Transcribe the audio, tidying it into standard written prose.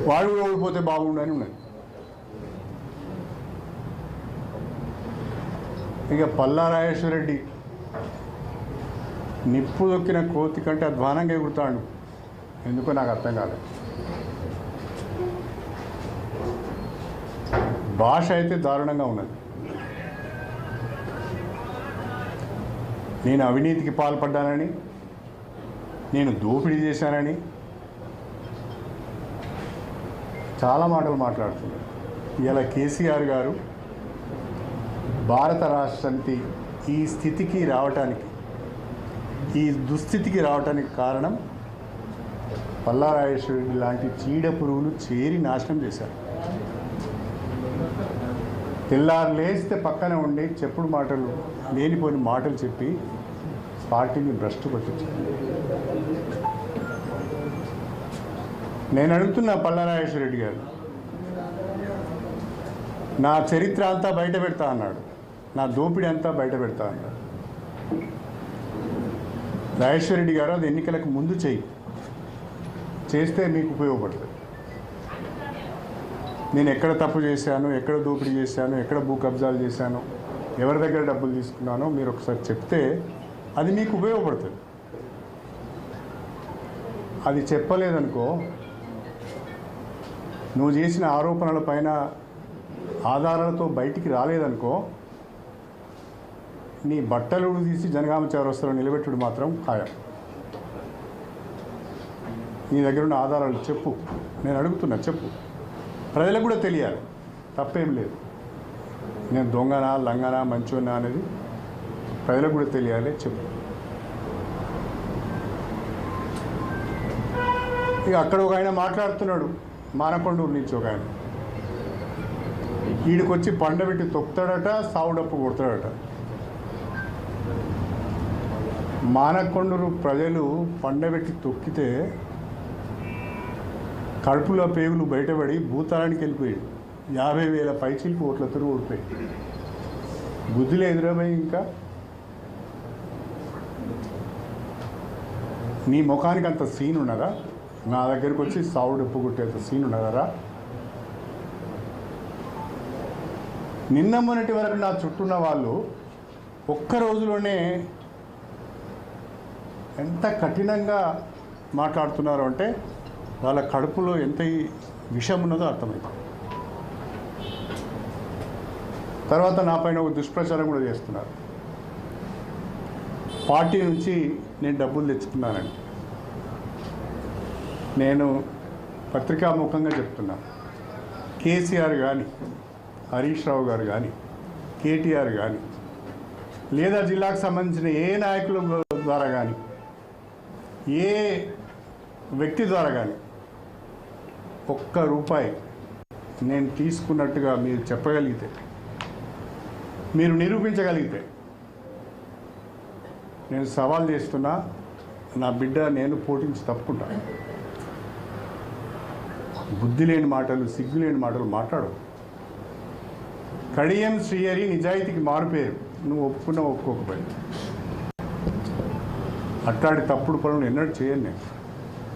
వాడు కూడా ఓడిపోతే బాగుండని ఉన్నది. ఇక పల్లా రాజేశ్వరరెడ్డి నిప్పు దొక్కిన కోతి కంటే అధ్వానంగా ఎగురుతాడు. ఎందుకో నాకు అర్థం కాలేదు. భాష అయితే దారుణంగా ఉన్నది. నేను అవినీతికి పాల్పడ్డానని, నేను దోపిడీ చేశానని చాలా మాటలు మాట్లాడుతున్నారు. ఇలా కేసీఆర్ గారు భారత రాష్ట్ర సమితి ఈ స్థితికి రావటానికి, ఈ దుస్థితికి రావటానికి కారణం పల్లా రాజేశ్వరరెడ్డి లాంటి చీడ పురుగులు చేరి నాశనం చేశారు. తెల్లారు లేస్తే పక్కన ఉండి చెప్పుడు మాటలు, లేనిపోయిన మాటలు చెప్పి పార్టీని భ్రష్టు పట్టించారు. నేను అడుగుతున్నా పల్లా రాజేశ్వరరెడ్డి గారు, నా చరిత్ర అంతా బయట పెడతా అన్నాడు, నా దోపిడీ అంతా బయట పెడతా అన్నాడు. రాజేశ్వరరెడ్డి గారు అది ఎన్నికలకు ముందు చేస్తే మీకు ఉపయోగపడుతుంది. నేను ఎక్కడ తప్పు చేశాను, ఎక్కడ దోపిడీ చేశాను, ఎక్కడ భూ కబ్జాలు చేశాను, ఎవరి దగ్గర డబ్బులు తీసుకున్నానో మీరు ఒకసారి చెప్తే అది మీకు ఉపయోగపడుతుంది. అది చెప్పలేదనుకో, నువ్వు చేసిన ఆరోపణల పైన ఆధారాలతో బయటికి రాలేదనుకో, నీ బట్టలు తీసి జనగామ చౌరస్తాలో నిలబెట్టుడు మాత్రం ఖాయం. నీ దగ్గర ఉన్న ఆధారాలు చెప్పు. నేను అడుగుతున్నా, చెప్పు. ప్రజలకు కూడా తెలియాలి, తప్పేం లేదు. నేను దొంగనా, లంగనా, మంచోనా అనేది ప్రజలకు కూడా తెలియాలి, చెప్పు. ఇక అక్కడ ఒక ఆయన మాట్లాడుతున్నాడు, మానకొండూరు నుంచి ఒక ఆయన. వీడికొచ్చి పండబెట్టి తొక్కుతాడట, సావుడప్పు కొడతాడట. మానకొండూరు ప్రజలు పండబెట్టి తొక్కితే కడుపులో పేగులు బయటపడి భూతాళానికి వెళ్ళిపోయాడు. 50,000 పైచీలకు ఓట్లతో ఓడిపోయాడు. బుద్ధిలో ఎదురపోయి ఇంకా నీ ముఖానికి అంత సీన్ ఉన్నదా? నా దగ్గరికి వచ్చి సావుడప్పు కొట్టేంత సీన్ ఉన్నదరా? నిన్న మొన్నటి వరకు నా చుట్టూన్న వాళ్ళు ఒక్క రోజులోనే ఎంత కఠినంగా మాట్లాడుతున్నారు అంటే వాళ్ళ కడుపులో ఎంత విషం ఉన్నదో అర్థమైంది. తర్వాత నా పైన ఒక దుష్ప్రచారం కూడా చేస్తున్నారు. పార్టీ నుంచి నేను డబ్బులు తెచ్చుకున్నానండి. నేను పత్రికాముఖంగా చెప్తున్నా, కేసీఆర్ కానీ, హరీష్ రావు గారు కానీ, కేటీఆర్ కానీ, లేదా జిల్లాకు సంబంధించిన ఏ నాయకుల ద్వారా కానీ, ఏ వ్యక్తి ద్వారా కానీ ఒక్క రూపాయి నేను తీసుకున్నట్టుగా మీరు చెప్పగలిగితే, మీరు నిరూపించగలిగితే, నేను సవాల్ చేస్తున్నా, నా బిడ్డ నేను పోటీంచి తప్పుకుంటాను. బుద్ధి లేని మాటలు, సిగ్గు లేని మాటలు మాట్లాడు. కడియం శ్రీహరి నిజాయితీకి మారుపేరు. నువ్వు ఒప్పుకున్నా ఒప్పుకోకపోయి అట్లాంటి తప్పుడు పనులు ఎన్నడూ చేయను నేను.